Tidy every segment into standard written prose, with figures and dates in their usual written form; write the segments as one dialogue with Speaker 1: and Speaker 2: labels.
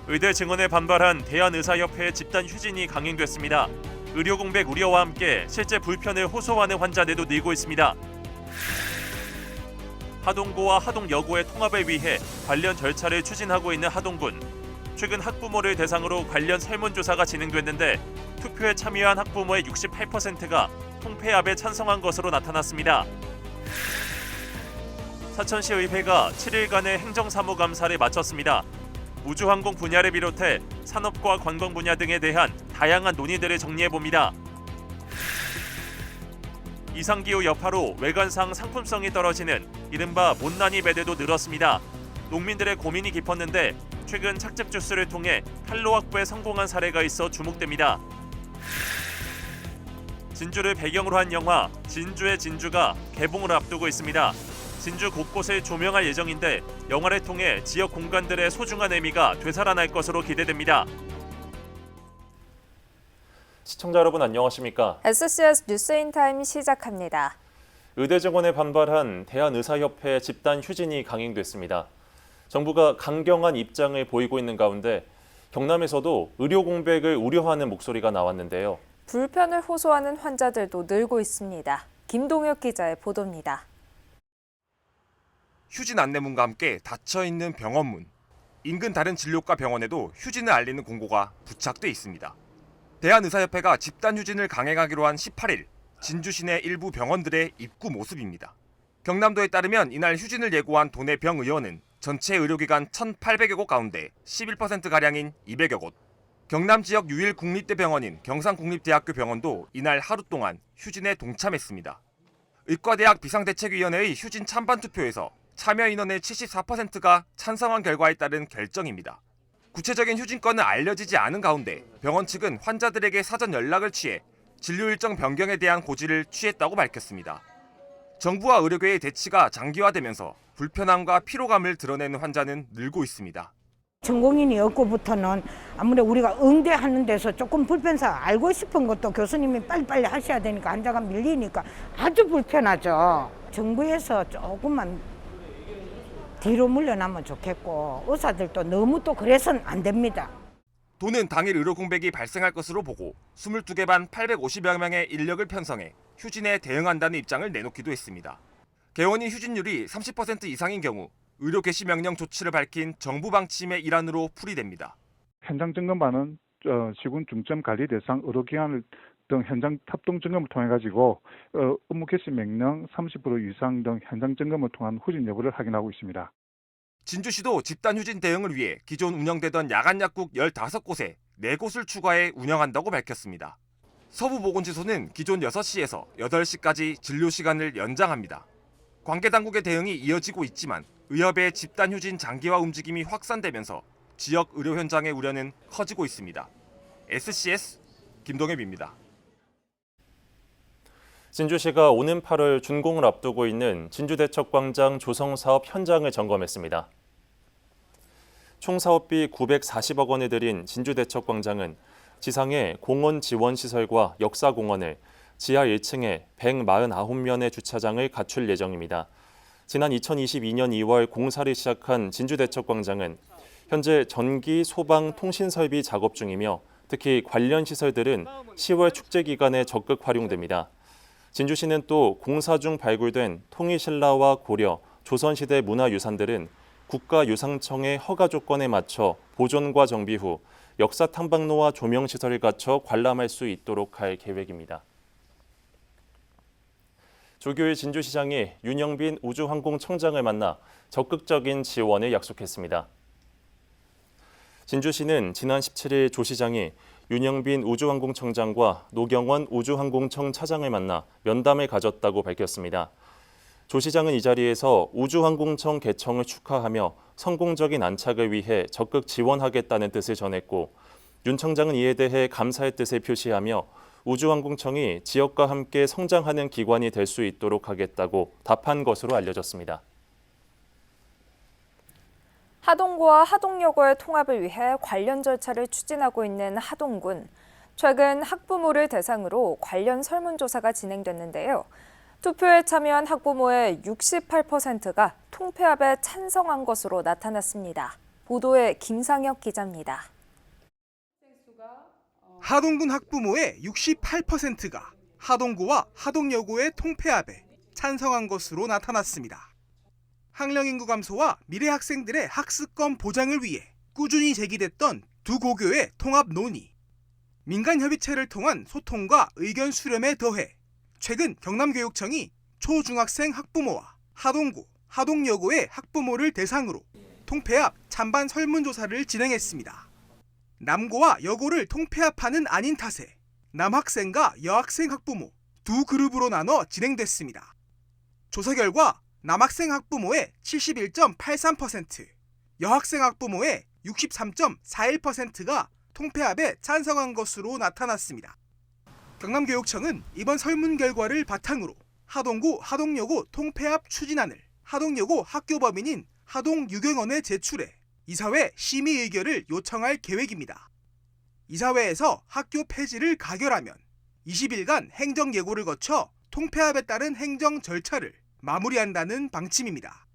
Speaker 1: 의대 증원에 반발한 대한의사협회의 집단 휴진이 강행됐습니다. 의료 공백 우려와 함께 실제 불편을 호소하는 환자들도 늘고 있습니다. 하동구와 하동여고의 통합을 위해 관련 절차를 추진하고 있는 하동군. 최근 학부모를 대상으로 관련 설문조사가 진행됐는데 투표에 참여한 학부모의 68%가 통폐합에 찬성한 것으로 나타났습니다. 사천시 의회가 7일간의 행정사무감사를 마쳤습니다. 우주항공 분야를 비롯해 산업과 관광 분야 등에 대한 다양한 논의들을 정리해봅니다. 이상기후 여파로 외관상 상품성이 떨어지는 이른바 못난이 배들도 늘었습니다. 농민들의 고민이 깊었는데 최근 착즙 주스를 통해 탄로 확보에 성공한 사례가 있어 주목됩니다. 진주를 배경으로 한 영화 진주의 진주가 개봉을 앞두고 있습니다. 진주 곳곳을 조명할 예정인데 영화를 통해 지역 공간들의 소중한 의미가 되살아날 것으로 기대됩니다. 시청자 여러분 안녕하십니까?
Speaker 2: SCS 뉴스인타임 시작합니다.
Speaker 1: 의대 증원에 반발한 대한의사협회 집단 휴진이 강행됐습니다. 정부가 강경한 입장을 보이고 있는 가운데 경남에서도 의료 공백을 우려하는 목소리가 나왔는데요.
Speaker 2: 불편을 호소하는 환자들도 늘고 있습니다. 김동혁 기자의 보도입니다.
Speaker 3: 휴진 안내문과 함께 닫혀있는 병원문, 인근 다른 진료과 병원에도 휴진을 알리는 공고가 부착돼 있습니다. 대한의사협회가 집단 휴진을 강행하기로 한 18일, 진주 시내 일부 병원들의 입구 모습입니다. 경남도에 따르면 이날 휴진을 예고한 도내 병의원은 전체 의료기관 1,800여 곳 가운데 11%가량인 200여 곳, 경남 지역 유일 국립대 병원인 경상국립대학교 병원도 이날 하루 동안 휴진에 동참했습니다. 의과대학 비상대책위원회의 휴진 찬반 투표에서 참여 인원의 74%가 찬성한 결과에 따른 결정입니다. 구체적인 휴진건은 알려지지 않은 가운데 병원 측은 환자들에게 사전 연락을 취해 진료 일정 변경에 대한 고지를 취했다고 밝혔습니다. 정부와 의료계의 대치가 장기화되면서 불편함과 피로감을 드러내는 환자는 늘고 있습니다.
Speaker 4: 전공인이 없고부터는 아무래도 우리가 응대하는 데서 조금 불편사 알고 싶은 것도 교수님이 빨리빨리 하셔야 되니까 환자가 밀리니까 아주 불편하죠. 정부에서 조금만 뒤로 물러나면 좋겠고 의사들도 너무 또 그래서는 안 됩니다.
Speaker 3: 도는 당일 의료 공백이 발생할 것으로 보고 22개 반 850여 명의 인력을 편성해 휴진에 대응한다는 입장을 내놓기도 했습니다. 개원인 휴진율이 30% 이상인 경우 의료 개시 명령 조치를 밝힌 정부 방침의 일환으로 풀이됩니다.
Speaker 5: 현장 점검반은 시군 중점 관리 대상 의료기관 등 현장 합동 점검을 통해 가지고 업무 개시 명령 30% 이상 등 현장 점검을 통한 후진 여부를 확인하고 있습니다.
Speaker 3: 진주시도 집단 휴진 대응을 위해 기존 운영되던 야간 약국 15곳에 4곳을 추가해 운영한다고 밝혔습니다. 서부보건지소는 기존 6시에서 8시까지 진료 시간을 연장합니다. 관계당국의 대응이 이어지고 있지만 의협의 집단 휴진 장기화 움직임이 확산되면서 지역 의료 현장의 우려는 커지고 있습니다. SCS 김동엽입니다.
Speaker 1: 진주시가 오는 8월 준공을 앞두고 있는 진주대척광장 조성사업 현장을 점검했습니다. 총 사업비 940억 원을 들인 진주대척광장은 지상에 공원 지원시설과 역사공원을, 지하 1층에 149면의 주차장을 갖출 예정입니다. 지난 2022년 2월 공사를 시작한 진주대척광장은 현재 전기, 소방, 통신설비 작업 중이며 특히 관련 시설들은 10월 축제 기간에 적극 활용됩니다. 진주시는 또 공사 중 발굴된 통일신라와 고려, 조선시대 문화유산들은 국가유상청의 허가 조건에 맞춰 보존과 정비 후 역사 탐방로와 조명시설을 갖춰 관람할 수 있도록 할 계획입니다. 조교일 진주시장이 윤영빈 우주항공청장을 만나 적극적인 지원을 약속했습니다. 진주시는 지난 17일 조 시장이 윤영빈 우주항공청장과 노경원 우주항공청 차장을 만나 면담을 가졌다고 밝혔습니다. 조 시장은 이 자리에서 우주항공청 개청을 축하하며 성공적인 안착을 위해 적극 지원하겠다는 뜻을 전했고, 윤 청장은 이에 대해 감사의 뜻을 표시하며 우주항공청이 지역과 함께 성장하는 기관이 될 수 있도록 하겠다고 답한 것으로 알려졌습니다.
Speaker 2: 하동구와 하동여고의 통합을 위해 관련 절차를 추진하고 있는 하동군. 최근 학부모를 대상으로 관련 설문조사가 진행됐는데요. 투표에 참여한 학부모의 68%가 통폐합에 찬성한 것으로 나타났습니다. 보도에 김상혁 기자입니다.
Speaker 6: 하동군 학부모의 68%가 하동구와 하동여고의 통폐합에 찬성한 것으로 나타났습니다. 학령 인구 감소와 미래 학생들의 학습권 보장을 위해 꾸준히 제기됐던 두 고교의 통합 논의. 민간 협의체를 통한 소통과 의견 수렴에 더해 최근 경남교육청이 초중학생 학부모와 하동구, 하동여고의 학부모를 대상으로 통폐합 찬반 설문조사를 진행했습니다. 남고와 여고를 통폐합하는 아닌 탓에 남학생과 여학생 학부모 두 그룹으로 나눠 진행됐습니다. 조사 결과 남학생 학부모의 71.83%, 여학생 학부모의 63.41%가 통폐합에 찬성한 것으로 나타났습니다. 경남교육청은 이번 설문 결과를 바탕으로 하동구, 하동여고 통폐합 추진안을 하동여고 학교법인인 하동유경원에 제출해 이사회 심의 의결을 요청할 계획입니다. 이사회에서 학교 폐지를 가결하면 20일간 행정예고를 거쳐 통폐합에 따른 행정 절차를 마무리한다는 방침입니다.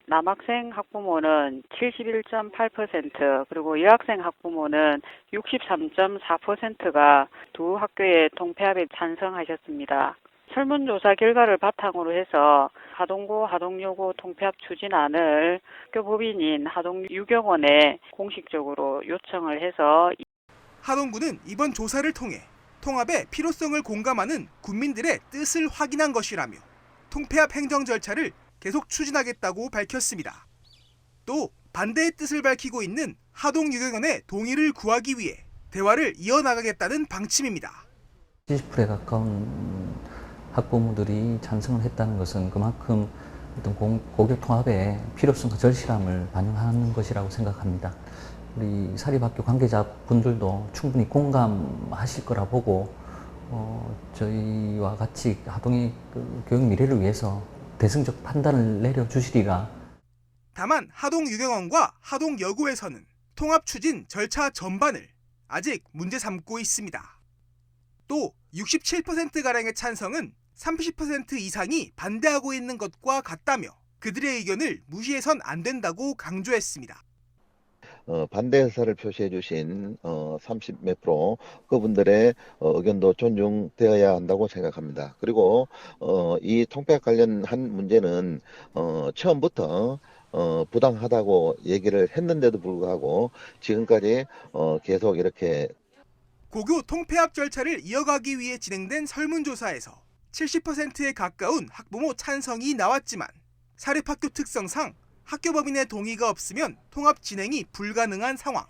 Speaker 7: 남학생 학부모는 71.8%, 그리고 여학생 학부모는 63.4%가 두 학교의 통폐합에 찬성하셨습니다. 설문조사 결과를 바탕으로 해서 하동구, 하동여고 통폐합 추진안을 학교법인인 하동유경원에 공식적으로 요청을 해서
Speaker 6: 하동구는 이번 조사를 통해 통합의 필요성을 공감하는 국민들의 뜻을 확인한 것이라며 통폐합 행정 절차를 계속 추진하겠다고 밝혔습니다. 또 반대의 뜻을 밝히고 있는 하동유경원의 동의를 구하기 위해 대화를 이어나가겠다는 방침입니다.
Speaker 8: 70%에 가까운 학부모들이 찬성을 했다는 것은 그만큼 어떤 고교 통합의 필요성과 절실함을 반영하는 것이라고 생각합니다. 우리 사립학교 관계자분들도 충분히 공감하실 거라 보고 저희와 같이 하동의 교육 미래를 위해서 대승적 판단을 내려주시리라.
Speaker 6: 다만 하동유경원과 하동여고에서는 통합 추진 절차 전반을 아직 문제 삼고 있습니다. 또 67%가량의 찬성은 30% 이상이 반대하고 있는 것과 같다며 그들의 의견을 무시해선 안 된다고 강조했습니다.
Speaker 9: 반대 의사를 표시해 주신 30 몇 프로 그분들의 의견도 존중되어야 한다고 생각합니다. 그리고 이 통폐합 관련한 문제는 처음부터 부당하다고 얘기를 했는데도 불구하고 지금까지 계속 이렇게
Speaker 6: 고교 통폐합 절차를 이어가기 위해 진행된 설문조사에서 70%에 가까운 학부모 찬성이 나왔지만 사립학교 특성상 학교법인의 동의가 없으면 통합 진행이 불가능한 상황.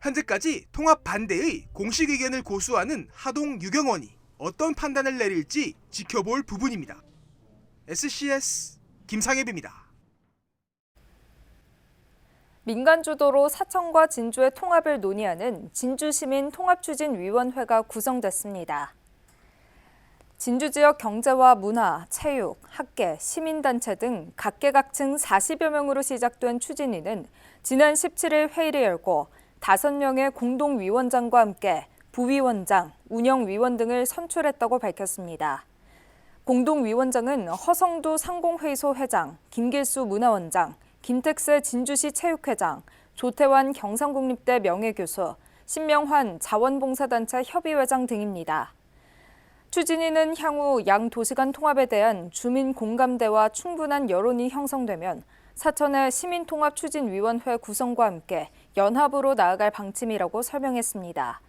Speaker 6: 현재까지 통합 반대의 공식 의견을 고수하는 하동유경원이 어떤 판단을 내릴지 지켜볼 부분입니다. SCS 김상엽입니다.
Speaker 2: 민간 주도로 사천과 진주의 통합을 논의하는 진주시민통합추진위원회가 구성됐습니다. 진주 지역 경제와 문화, 체육, 학계, 시민단체 등 각계각층 40여 명으로 시작된 추진위는 지난 17일 회의를 열고 5명의 공동위원장과 함께 부위원장, 운영위원 등을 선출했다고 밝혔습니다. 공동위원장은 허성두 상공회의소 회장, 김길수 문화원장, 김택세 진주시 체육회장, 조태환 경상국립대 명예교수, 신명환 자원봉사단체 협의회장 등입니다. 추진위는 향후 양 도시 간 통합에 대한 주민 공감대와 충분한 여론이 형성되면 사천의 시민통합추진위원회 구성과 함께 연합으로 나아갈 방침이라고 설명했습니다.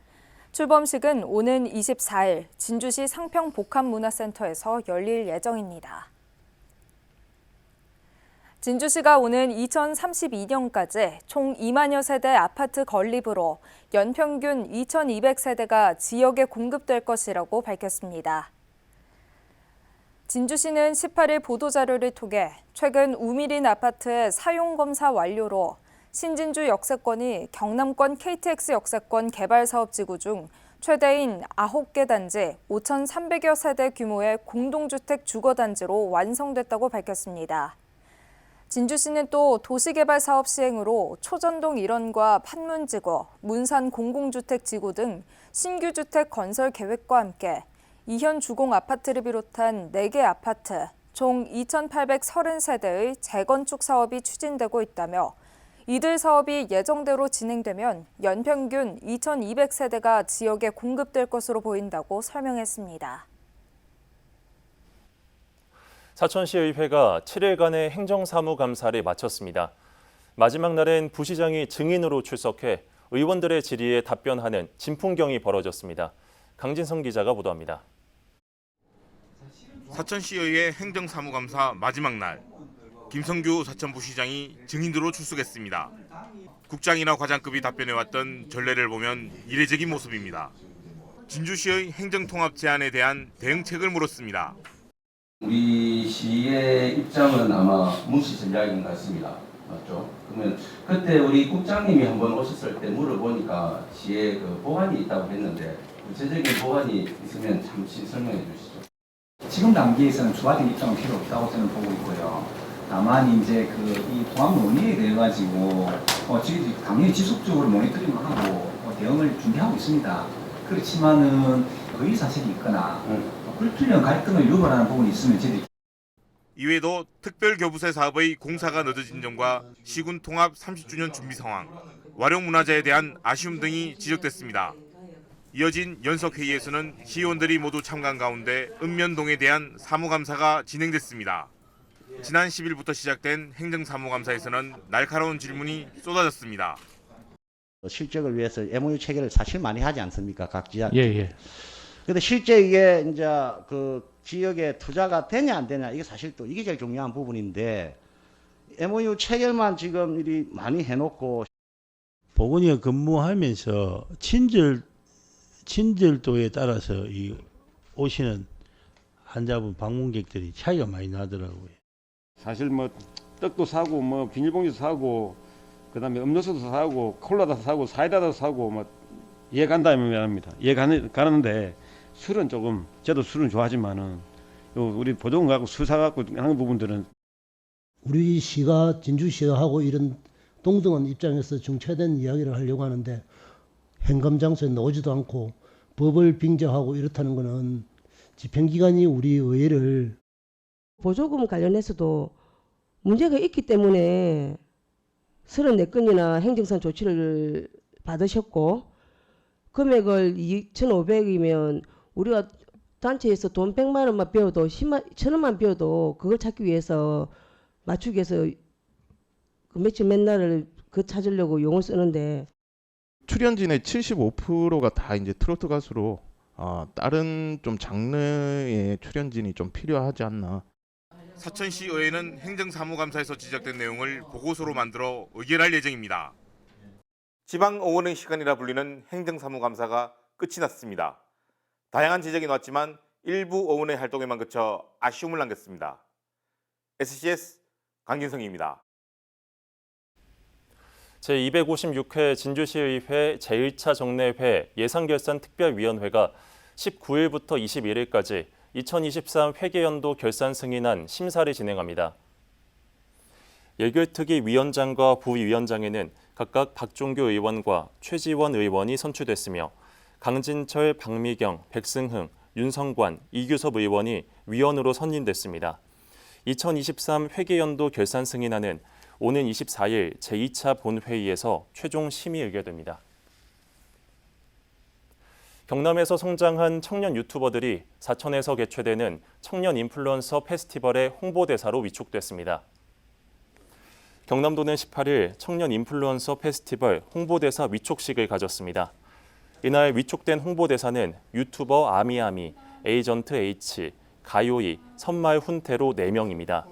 Speaker 2: 출범식은 오는 24일 진주시 상평복합문화센터에서 열릴 예정입니다. 진주시가 오는 2032년까지 총 2만여 세대 아파트 건립으로 연평균 2,200세대가 지역에 공급될 것이라고 밝혔습니다. 진주시는 18일 보도자료를 통해 최근 우미린 아파트의 사용검사 완료로 신진주 역세권이 경남권 KTX 역세권 개발사업지구 중 최대인 9개 단지 5,300여 세대 규모의 공동주택 주거단지로 완성됐다고 밝혔습니다. 진주시는 또 도시개발 사업 시행으로 초전동 일원과 판문지구, 문산 공공주택지구 등 신규 주택 건설 계획과 함께 이현 주공 아파트를 비롯한 4개 아파트, 총 2,830세대의 재건축 사업이 추진되고 있다며 이들 사업이 예정대로 진행되면 연평균 2,200세대가 지역에 공급될 것으로 보인다고 설명했습니다.
Speaker 1: 사천시의회가 7일간의 행정사무감사를 마쳤습니다. 마지막 날엔 부시장이 증인으로 출석해 의원들의 질의에 답변하는 진풍경이 벌어졌습니다. 강진성 기자가 보도합니다.
Speaker 3: 사천시의회 행정사무감사 마지막 날, 김성규 사천부시장이 증인으로 출석했습니다. 국장이나 과장급이 답변해왔던 전례를 보면 이례적인 모습입니다. 진주시의 행정통합 제안에 대한 대응책을 물었습니다.
Speaker 10: 우리 시의 입장은 아마 무시 전략인 것 같습니다. 맞죠? 그러면 그때 우리 국장님이 한번 오셨을 때 물어보니까 시에 그 보완이 있다고 했는데 구체적인 보완이 있으면 잠시 설명해 주시죠.
Speaker 11: 지금 단계에서는 추가된 입장은 필요 없다고 저는 보고 있고요. 다만 이제 이 통합 논의에 대해 가지고 저희들이 당연히 지속적으로 모니터링을 하고 대응을 준비하고 있습니다. 그렇지만은 의의 사실이 있거나 불필요한 갈등을 유발하는 부분이 있으면 저희들이
Speaker 3: 이외에도 특별교부세 사업의 공사가 늦어진 점과 시군 통합 30주년 준비 상황, 와룡문화재에 대한 아쉬움 등이 지적됐습니다. 이어진 연석회의에서는 시의원들이 모두 참가한 가운데 읍면동에 대한 사무감사가 진행됐습니다. 지난 10일부터 시작된 행정사무감사에서는 날카로운 질문이 쏟아졌습니다.
Speaker 12: 실적을 위해서 MOU 체결을 사실 많이 하지 않습니까? 각 지역.
Speaker 13: 예.
Speaker 12: 근데 실제 이게 이제 그 지역에 투자가 되냐 안 되냐 이게 사실 또 이게 제일 중요한 부분인데 MOU 체결만 지금 일이 많이 해놓고
Speaker 13: 보건의가 근무하면서 친절도에 따라서 이 오시는 환자분 방문객들이 차이가 많이 나더라고요.
Speaker 14: 사실 뭐 떡도 사고 뭐 비닐봉지도 사고 그다음에 음료수도 사고 콜라도 사고 사이다도 사고 뭐 이해 간다면 미안합니다. 이해 가는데 술은 조금 저도 술은 좋아하지만은 우리 보조금 갖고 술 사갖고 하는 부분들은
Speaker 15: 우리 시가 진주시가 하고 이런 동등한 입장에서 정체된 이야기를 하려고 하는데 행감장소에 나오지도 않고 법을 빙자하고 이렇다는 거는 집행기관이 우리 의회를
Speaker 16: 보조금 관련해서도 문제가 있기 때문에 34건이나 행정상 조치를 받으셨고 금액을 2,500이면 우리가 단체에서 돈 100만 원만 비워도 1,000원만 비워도 그걸 찾기 위해서 맞추기 위해서 그 며칠 맨날을 그 찾으려고 용을 쓰는데
Speaker 17: 출연진의 75%가 다 이제 트로트 가수로 다른 좀 장르의 출연진이 좀 필요하지 않나.
Speaker 3: 사천시 의회는 행정사무감사에서 지적된 내용을 보고서로 만들어 의결할 예정입니다. 지방의원의 시간이라 불리는 행정사무감사가 끝이 났습니다. 다양한 지적이 나왔지만 일부 의원의 활동에만 그쳐 아쉬움을 남겼습니다. SCS 강진성입니다.
Speaker 1: 제256회 진주시의회 제1차 정례회 예산결산특별위원회가 19일부터 21일까지 2023 회계연도 결산 승인안 심사를 진행합니다. 예결특위 위원장과 부위원장에는 각각 박종규 의원과 최지원 의원이 선출됐으며 강진철, 박미경, 백승흥, 윤성관, 이규섭 의원이 위원으로 선임됐습니다. 2023 회계연도 결산 승인안은 오는 24일 제2차 본회의에서 최종 심의 의결됩니다. 경남에서 성장한 청년 유튜버들이 사천에서 개최되는 청년 인플루언서 페스티벌의 홍보대사로 위촉됐습니다. 경남도는 18일 청년 인플루언서 페스티벌 홍보대사 위촉식을 가졌습니다. 이날 위촉된 홍보대사는 유튜버 아미아미, 에이전트 H, 가요이, 선말 훈태로 4명입니다.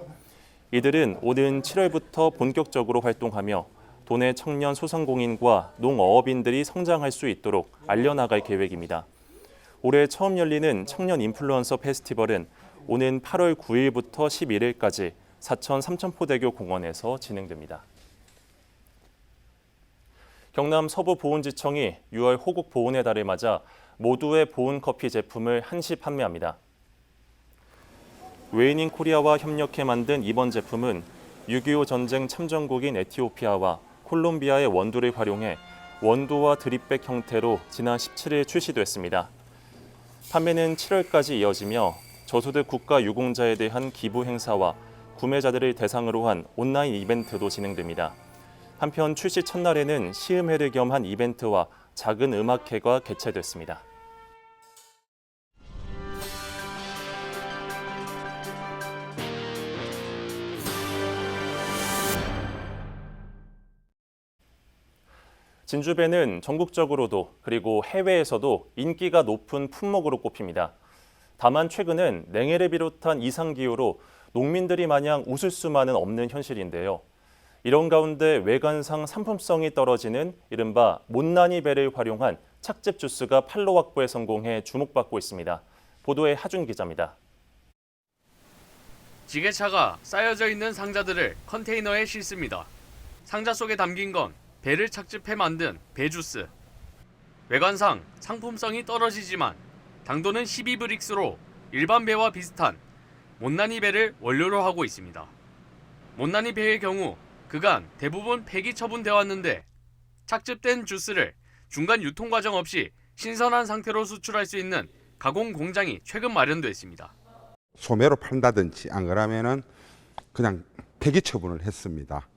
Speaker 1: 이들은 오는 7월부터 본격적으로 활동하며 도내 청년 소상공인과 농어업인들이 성장할 수 있도록 알려나갈 계획입니다. 올해 처음 열리는 청년 인플루언서 페스티벌은 오는 8월 9일부터 11일까지 사천 삼천포대교 공원에서 진행됩니다. 경남 서부보훈지청이 6월 호국 보훈의 달을 맞아 모두의 보훈커피 제품을 한시 판매합니다. 웨이닝 코리아와 협력해 만든 이번 제품은 6.25 전쟁 참전국인 에티오피아와 콜롬비아의 원두를 활용해 원두와 드립백 형태로 지난 17일 출시됐습니다. 판매는 7월까지 이어지며 저소득 국가 유공자에 대한 기부 행사와 구매자들을 대상으로 한 온라인 이벤트도 진행됩니다. 한편 출시 첫날에는 시음회를 겸한 이벤트와 작은 음악회가 개최됐습니다. 진주배는 전국적으로도 그리고 해외에서도 인기가 높은 품목으로 꼽힙니다. 다만 최근은 냉해를 비롯한 이상기후로 농민들이 마냥 웃을 수만은 없는 현실인데요. 이런 가운데 외관상 상품성이 떨어지는 이른바 못난이 배를 활용한 착즙 주스가 판로 확보에 성공해 주목받고 있습니다. 보도에 하준 기자입니다.
Speaker 18: 지게차가 쌓여져 있는 상자들을 컨테이너에 싣습니다. 상자 속에 담긴 건 배를 착즙해 만든 배주스. 외관상 상품성이 떨어지지만 당도는 12브릭스로 일반 배와 비슷한 못난이 배를 원료로 하고 있습니다. 못난이 배의 경우 그간 대부분 폐기 처분되어 왔는데 착즙된 주스를 중간 유통 과정 없이 신선한 상태로 수출할 수 있는 가공 공장이 최근 마련됐습니다.
Speaker 19: 소매로 판다든지 안 그러면은 그냥 폐기 처분을 했습니다.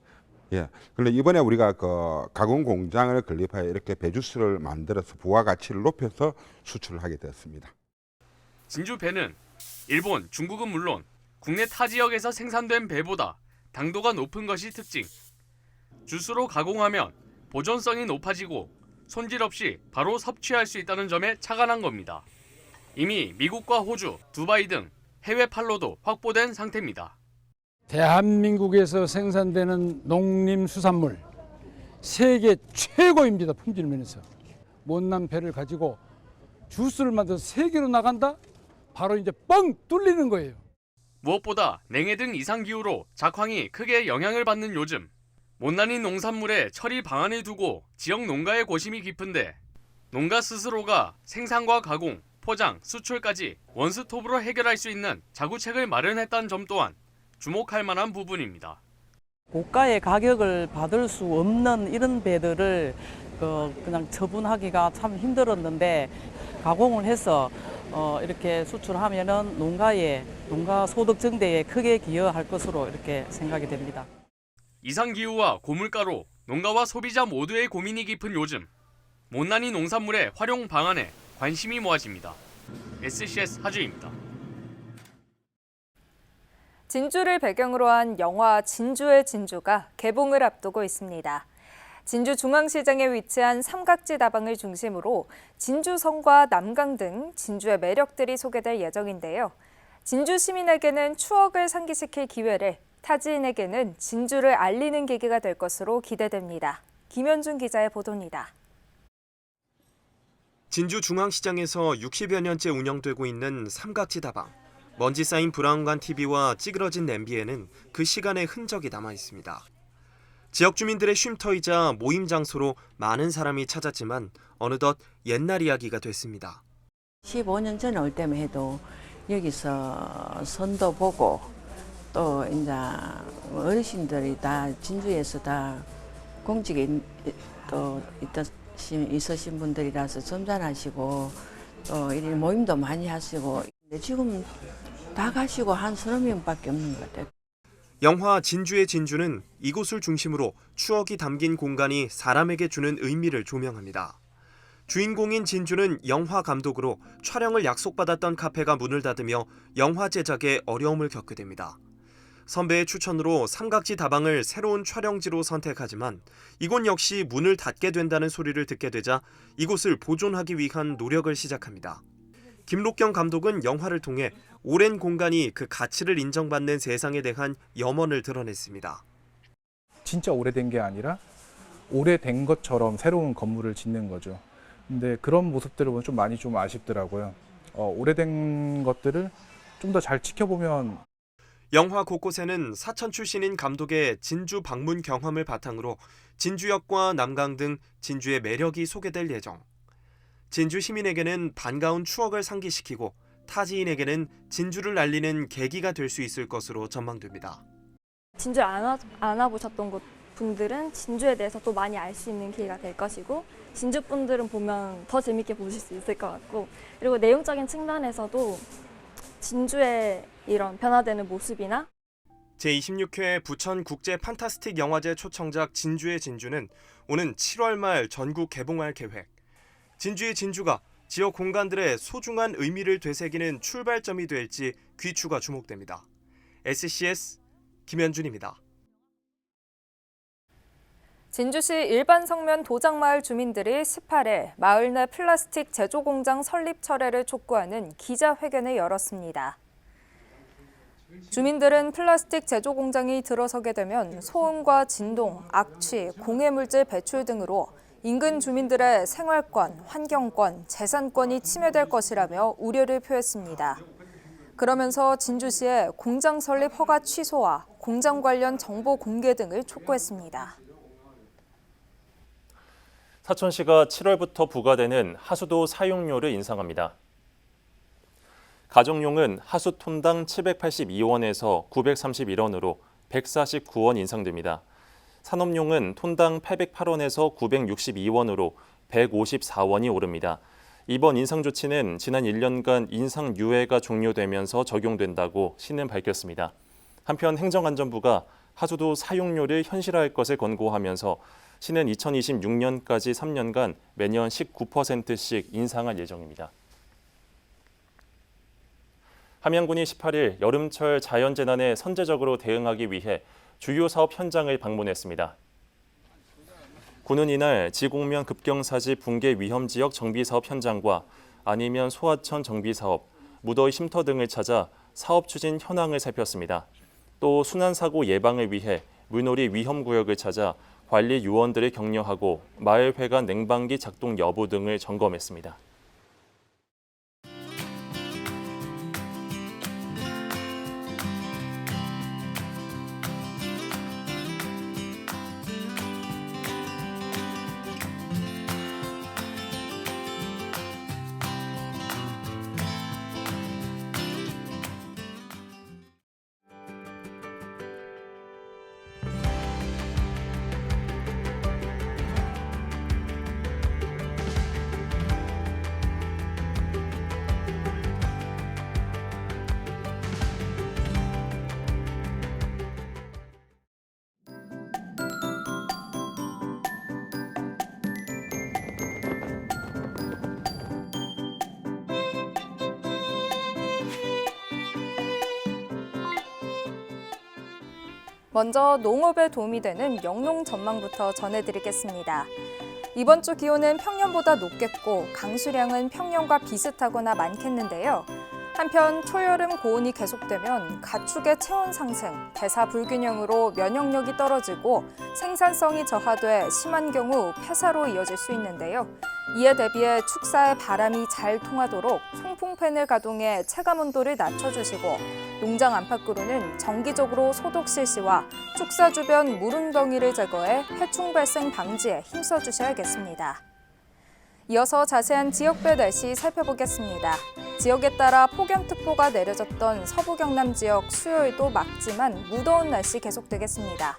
Speaker 19: 예. 그런데 이번에 우리가 그 가공 공장을 건립하여 이렇게 배주스를 만들어서 부가가치를 높여서 수출을 하게 되었습니다.
Speaker 18: 진주 배는 일본, 중국은 물론 국내 타 지역에서 생산된 배보다 당도가 높은 것이 특징. 주스로 가공하면 보존성이 높아지고 손질 없이 바로 섭취할 수 있다는 점에 착안한 겁니다. 이미 미국과 호주, 두바이 등 해외 판로도 확보된 상태입니다.
Speaker 20: 대한민국에서 생산되는 농림수산물 세계 최고입니다. 품질 면에서. 못난 배를 가지고 주스를 만들어서 세계로 나간다? 바로 이제 뻥 뚫리는 거예요.
Speaker 18: 무엇보다 냉해 등 이상기후로 작황이 크게 영향을 받는 요즘 못난이 농산물의 처리 방안을 두고 지역 농가의 고심이 깊은데 농가 스스로가 생산과 가공, 포장, 수출까지 원스톱으로 해결할 수 있는 자구책을 마련했다는 점 또한 주목할 만한 부분입니다.
Speaker 21: 고가의 가격을 받을 수 없는 이런 배들을 그냥 처분하기가 참 힘들었는데 가공을 해서 이렇게 수출하면은 농가 소득 증대에 크게 기여할 것으로 이렇게 생각이 됩니다.
Speaker 18: 이상기후와 고물가로 농가와 소비자 모두의 고민이 깊은 요즘 못난이 농산물의 활용 방안에 관심이 모아집니다. SCS 하주입니다.
Speaker 2: 진주를 배경으로 한 영화 진주의 진주가 개봉을 앞두고 있습니다. 진주 중앙시장에 위치한 삼각지 다방을 중심으로 진주성과 남강 등 진주의 매력들이 소개될 예정인데요. 진주 시민에게는 추억을 상기시킬 기회를, 타지인에게는 진주를 알리는 계기가 될 것으로 기대됩니다. 김현준 기자의 보도입니다.
Speaker 22: 진주 중앙시장에서 60여 년째 운영되고 있는 삼각지 다방. 먼지 쌓인 브라운관 TV와 찌그러진 냄비에는 그 시간의 흔적이 남아 있습니다. 지역 주민들의 쉼터이자 모임 장소로 많은 사람이 찾았지만 어느덧 옛날 이야기가 됐습니다.
Speaker 23: 15년 전에 올 때만 해도 여기서 선도 보고 또 이제 어르신들이 다 진주에서 다 공직에 또 있으신 분들이라서 점잖하시고 또 이런 모임도 많이 하시고 지금 다 가시고 한 30명밖에 없는 것 같아요.
Speaker 22: 영화 진주의 진주는 이곳을 중심으로 추억이 담긴 공간이 사람에게 주는 의미를 조명합니다. 주인공인 진주는 영화 감독으로 촬영을 약속받았던 카페가 문을 닫으며 영화 제작에 어려움을 겪게 됩니다. 선배의 추천으로 삼각지 다방을 새로운 촬영지로 선택하지만 이곳 역시 문을 닫게 된다는 소리를 듣게 되자 이곳을 보존하기 위한 노력을 시작합니다. 김록경 감독은 영화를 통해 오랜 공간이 그 가치를 인정받는 세상에 대한 염원을 드러냈습니다.
Speaker 24: 진짜 오래된 게 아니라 오래된 것처럼 새로운 건물을 짓는 거죠. 근데 그런 모습들을 보면 좀 많이 좀 아쉽더라고요. 오래된 것들을 좀 더 잘 지켜보면.
Speaker 22: 영화 곳곳에는 사천 출신인 감독의 진주 방문 경험을 바탕으로 진주역과 남강 등 진주의 매력이 소개될 예정. 진주 시민에게는 반가운 추억을 상기시키고 타지인에게는 진주를 알리는 계기가 될 수 있을 것으로 전망됩니다.
Speaker 25: 진주를 안 와보셨던 분들은 진주에 대해서 또 많이 알 수 있는 기회가 될 것이고 진주 분들은 보면 더 재밌게 보실 수 있을 것 같고 그리고 내용적인 측면에서도 진주의 이런 변화되는 모습이나
Speaker 22: 제26회 부천 국제 판타스틱 영화제 초청작 진주의 진주는 오는 7월 말 전국 개봉할 계획. 진주의 진주가 지역 공간들의 소중한 의미를 되새기는 출발점이 될지 귀추가 주목됩니다. SCS 김현준입니다.
Speaker 2: 진주시 일반 성면 도장마을 주민들이 18일 마을 내 플라스틱 제조 공장 설립 철회를 촉구하는 기자회견을 열었습니다. 주민들은 플라스틱 제조 공장이 들어서게 되면 소음과 진동, 악취, 공해물질 배출 등으로 인근 주민들의 생활권, 환경권, 재산권이 침해될 것이라며 우려를 표했습니다. 그러면서 진주시의 공장 설립 허가 취소와 공장 관련 정보 공개 등을 촉구했습니다.
Speaker 1: 사천시가 7월부터 부과되는 하수도 사용료를 인상합니다. 가정용은 하수톤당 782원에서 931원으로 149원 인상됩니다. 산업용은 톤당 808원에서 962원으로 154원이 오릅니다. 이번 인상 조치는 지난 1년간 인상 유예가 종료되면서 적용된다고 시는 밝혔습니다. 한편 행정안전부가 하수도 사용료를 현실화할 것을 권고하면서 시는 2026년까지 3년간 매년 19%씩 인상할 예정입니다. 함양군이 18일 여름철 자연재난에 선제적으로 대응하기 위해 주요 사업 현장을 방문했습니다. 군은 이날 지곡면 급경사지 붕괴 위험 지역 정비 사업 현장과 아니면 소하천 정비 사업, 무더위 쉼터 등을 찾아 사업 추진 현황을 살폈습니다. 또 순환사고 예방을 위해 물놀이 위험 구역을 찾아 관리 요원들을 격려하고 마을 회관 냉방기 작동 여부 등을 점검했습니다.
Speaker 2: 먼저 농업에 도움이 되는 영농 전망부터 전해드리겠습니다. 이번 주 기온은 평년보다 높겠고 강수량은 평년과 비슷하거나 많겠는데요. 한편 초여름 고온이 계속되면 가축의 체온 상승, 대사 불균형으로 면역력이 떨어지고 생산성이 저하돼 심한 경우 폐사로 이어질 수 있는데요. 이에 대비해 축사에 바람이 잘 통하도록 송풍팬을 가동해 체감온도를 낮춰주시고 농장 안팎으로는 정기적으로 소독 실시와 축사 주변 물웅덩이를 제거해 해충 발생 방지에 힘써주셔야겠습니다. 이어서 자세한 지역별 날씨 살펴보겠습니다. 지역에 따라 폭염특보가 내려졌던 서부 경남 지역 수요일도 막지만 무더운 날씨 계속되겠습니다.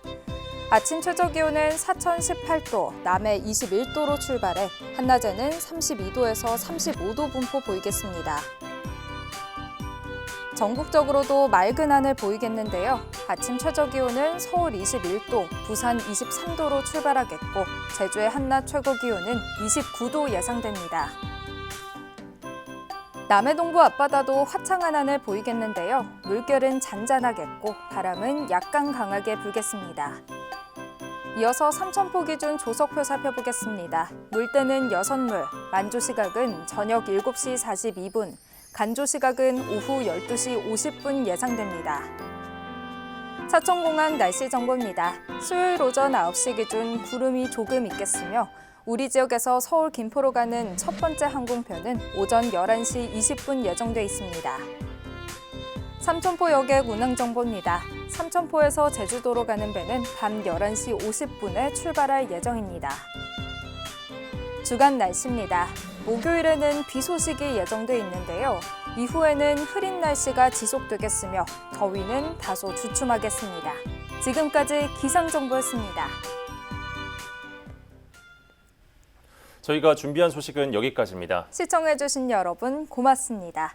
Speaker 2: 아침 최저 기온은 사천 18도, 남해 21도로 출발해 한낮에는 32도에서 35도 분포 보이겠습니다. 전국적으로도 맑은 하늘 보이겠는데요. 아침 최저 기온은 서울 21도, 부산 23도로 출발하겠고 제주의 한낮 최고 기온은 29도 예상됩니다. 남해 동부 앞바다도 화창한 하늘 보이겠는데요. 물결은 잔잔하겠고 바람은 약간 강하게 불겠습니다. 이어서 삼천포 기준 조석표 살펴보겠습니다. 물때는 여선물, 만조 시각은 저녁 7시 42분, 간조 시각은 오후 12시 50분 예상됩니다. 사천공항 날씨 정보입니다. 수요일 오전 9시 기준 구름이 조금 있겠으며 우리 지역에서 서울 김포로 가는 첫 번째 항공편은 오전 11시 20분 예정돼 있습니다. 삼천포 여객 운항 정보입니다. 삼천포에서 제주도로 가는 배는 밤 11시 50분에 출발할 예정입니다. 주간 날씨입니다. 목요일에는 비 소식이 예정돼 있는데요. 이후에는 흐린 날씨가 지속되겠으며 더위는 다소 주춤하겠습니다. 지금까지 기상정보였습니다.
Speaker 1: 저희가 준비한 소식은 여기까지입니다.
Speaker 2: 시청해주신 여러분 고맙습니다.